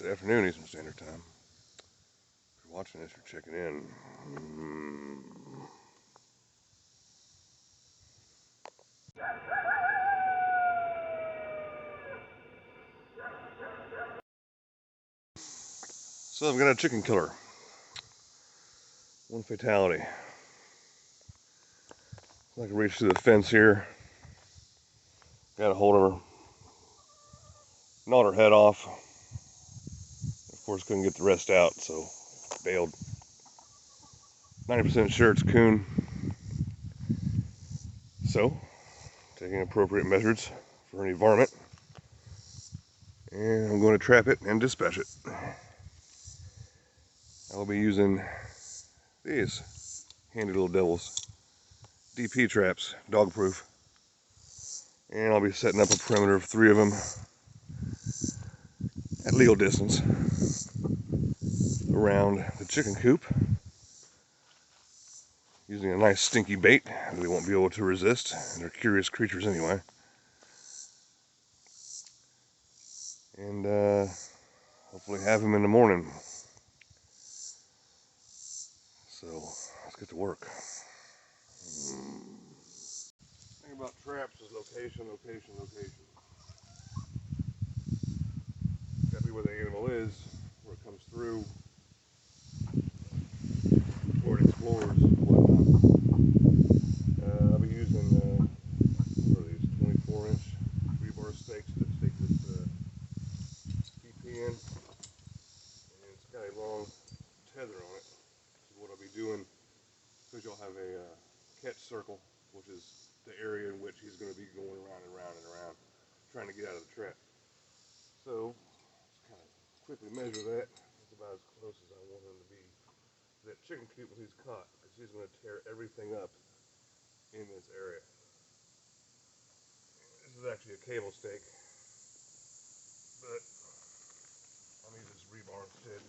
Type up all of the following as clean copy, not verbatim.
Good afternoon, Eastern Standard Time. If you're watching this, you're checking in. So I've got a chicken killer. One fatality. I can reach through the fence here. Got a hold of her. Gnawed her head off. Of course, couldn't get the rest out, so bailed. 90% sure it's coon. So, taking appropriate measures for any varmint. And I'm going to trap it and dispatch it. I'll be using these handy little devils. DP traps, dog proof. And I'll be setting up a perimeter of 3 of them at legal distance around the chicken coop, using a nice stinky bait that they won't be able to resist, and they're curious creatures anyway. And hopefully have them in the morning. So let's get to work. Thing about traps is location, location, location. Gotta be where the animal is, where it comes through, where it explores, whatnot. I'll be using what are these 24-inch rebar stakes to stake this DP in, and it's got a long tether on it. So what I'll be doing, because you'll have a catch circle, which is the area in which he's going to be going around and around and around, trying to get out of the trap. So just kind of quickly measure that. That's about as close as I want him to be to that chicken coop when he's caught, because he's going to tear everything up in this area. This is actually a cable stake, but I'll use this rebar instead.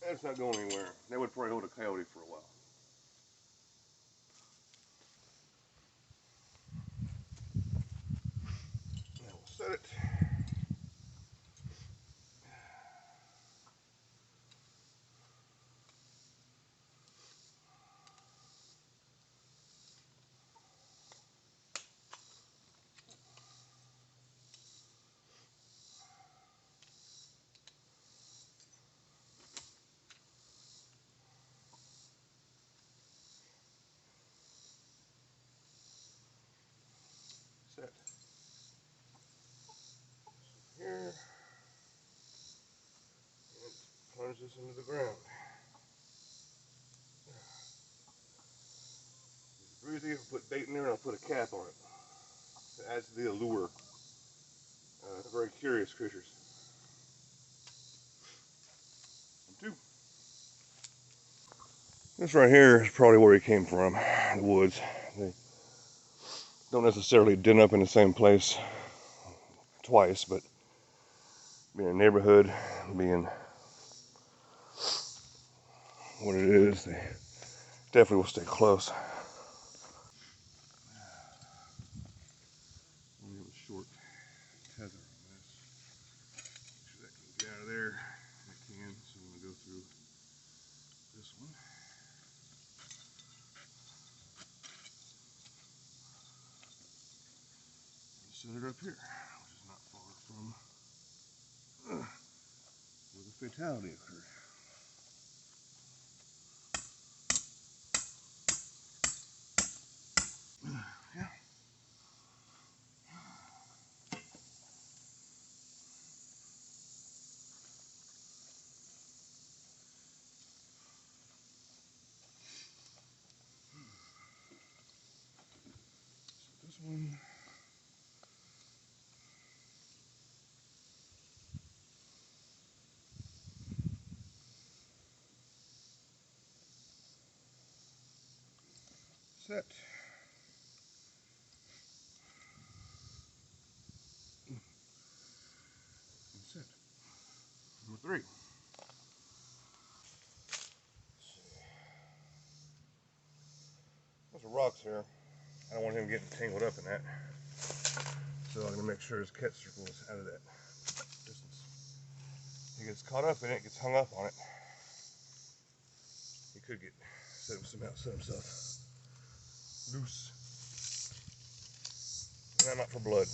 That's not going anywhere. That would probably hold a coyote for a while. Now we'll set it. Set. Here. And plunge this into the ground. It's breezy. I'll put bait in there and I'll put a cap on it. It adds to the allure. They're very curious creatures. And 2. This right here is probably where he came from, the woods. They don't necessarily den up in the same place twice, but being a neighborhood, being what it is, they definitely will stay close. We have a short tether on this. Make sure that can get out of there. It can, so I'm going to go through this one. And set it up here, which is not far from where the fatality occurred. Yeah. So this one. Set. here. I don't want him getting tangled up in that. So I'm going to make sure his catch circle is out of that distance. He gets caught up in it, gets hung up on it. He could get set himself loose. And I'm out for blood.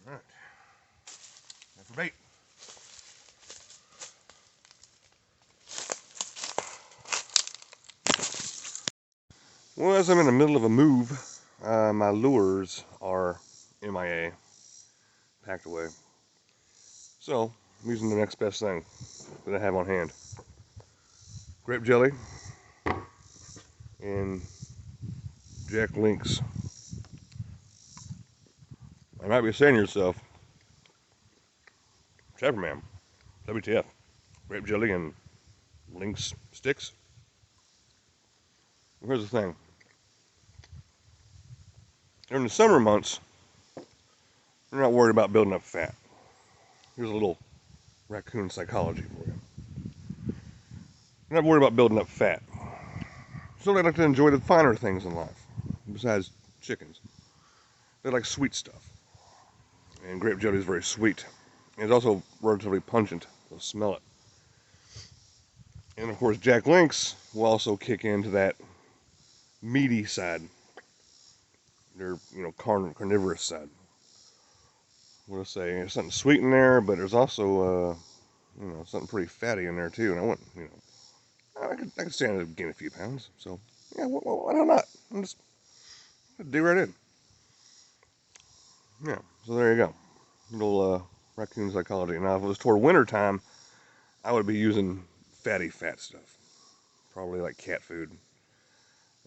Alright. Now for bait. Well, as I'm in the middle of a move, my lures are MIA, packed away. So, I'm using the next best thing that I have on hand. Grape jelly and Jack Links. You might be saying to yourself, Trapperman, WTF, grape jelly and Lynx sticks? Well, here's the thing. During the summer months, you're not worried about building up fat. Here's a little raccoon psychology for you. You're not worried about building up fat. So they like to enjoy the finer things in life, besides chickens. They like sweet stuff. And grape jelly is very sweet. It's also relatively pungent. You'll smell it. And of course, Jack Links will also kick into that meaty side. Their, carnivorous side. What do I say? There's something sweet in there, but there's also, something pretty fatty in there too. And I want, I could stand to gain a few pounds. So, yeah, why not? I'm just dig right in. Yeah, so there you go. Little raccoon psychology. Now, if it was toward winter time, I would be using fatty fat stuff. Probably like cat food.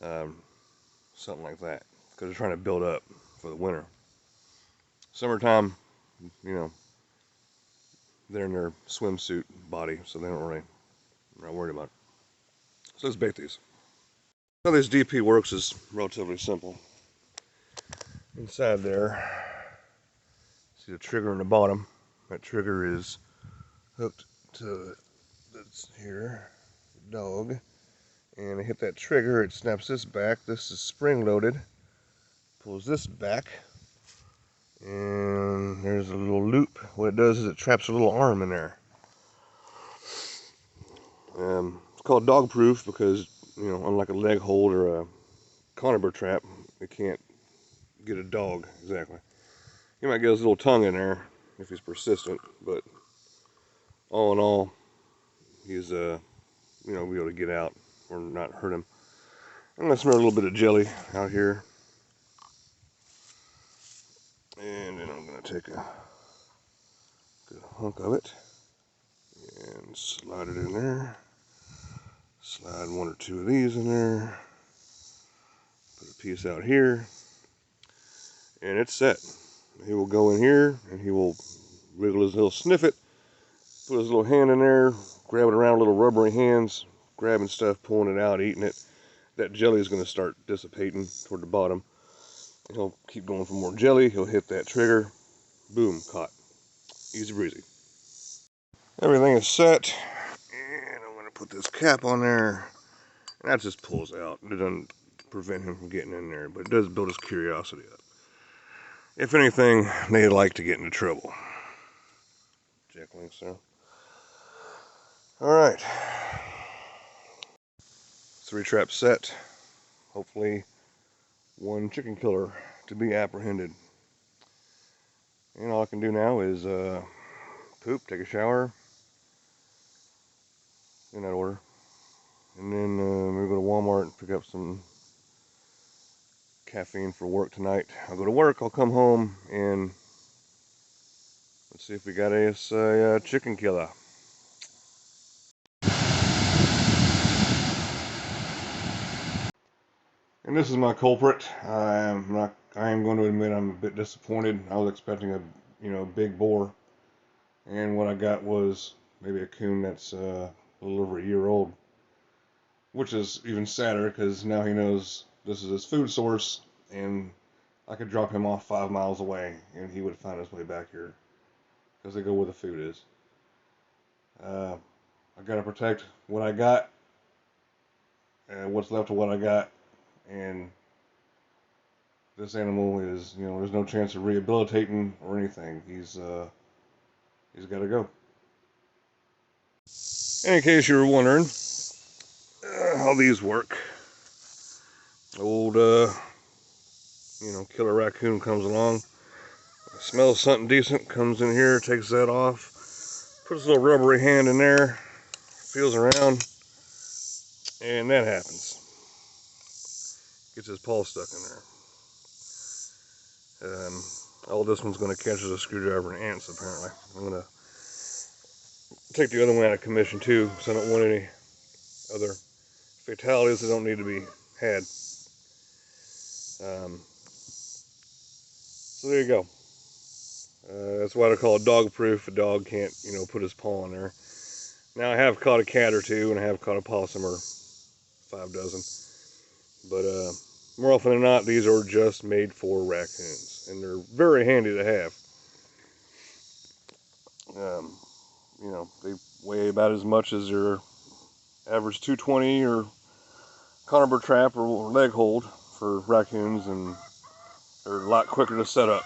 Something like that. Because they're trying to build up for the winter. Summertime, they're in their swimsuit body, so they're not worried about it. So let's bake these. How this DP works is relatively simple. Inside there, see the trigger in the bottom. That trigger is hooked to this here, dog. And I hit that trigger, it snaps this back. This is spring loaded. Pulls this back. And there's a little loop. What it does is it traps a little arm in there. It's called dog proof because, unlike a leg hold or a conibear trap, it can't get a dog exactly. He might get his little tongue in there if he's persistent, but all in all, he's be able to get out or not hurt him. I'm gonna smear a little bit of jelly out here, and then I'm gonna take a good hunk of it and slide it in there. Slide one or two of these in there. Put a piece out here, and it's set. He will go in here and he will wiggle his little sniff it, put his little hand in there, grab it around, little rubbery hands, grabbing stuff, pulling it out, eating it. That jelly is going to start dissipating toward the bottom. And he'll keep going for more jelly. He'll hit that trigger. Boom, caught. Easy breezy. Everything is set. And I'm going to put this cap on there. And that just pulls out. It doesn't prevent him from getting in there, but it does build his curiosity up. If anything, they like to get into trouble. Jack Links there. Alright. 3 traps set. Hopefully 1 chicken killer to be apprehended. And all I can do now is poop, take a shower, in that order. And then maybe go to Walmart and pick up some caffeine for work tonight. I'll go to work, I'll come home, and let's see if we got a chicken killer. And this is my culprit. I am going to admit I'm a bit disappointed. I was expecting a big boar, and what I got was maybe a coon that's a little over a year old, which is even sadder because now he knows this is his food source, and I could drop him off 5 miles away, and he would find his way back here because they go where the food is. I gotta protect what I got, what's left of what I got, and this animal is, there's no chance of rehabilitating or anything. He's got to go. In case you were wondering how these work, old killer raccoon comes along, smells something decent, comes in here, takes that off, puts a little rubbery hand in there, feels around, and that happens. Gets his paw stuck in there. All this one's going to catch is a screwdriver and ants, apparently. I'm going to take the other one out of commission too, because I don't want any other fatalities that don't need to be had. So there you go. That's why they're called dog proof. A dog can't, put his paw in there. Now I have caught a cat or two, and I have caught a possum or 5 dozen. But more often than not, these are just made for raccoons, and they're very handy to have. They weigh about as much as your average 220 or conibear trap or leg hold for raccoons, and they're a lot quicker to set up.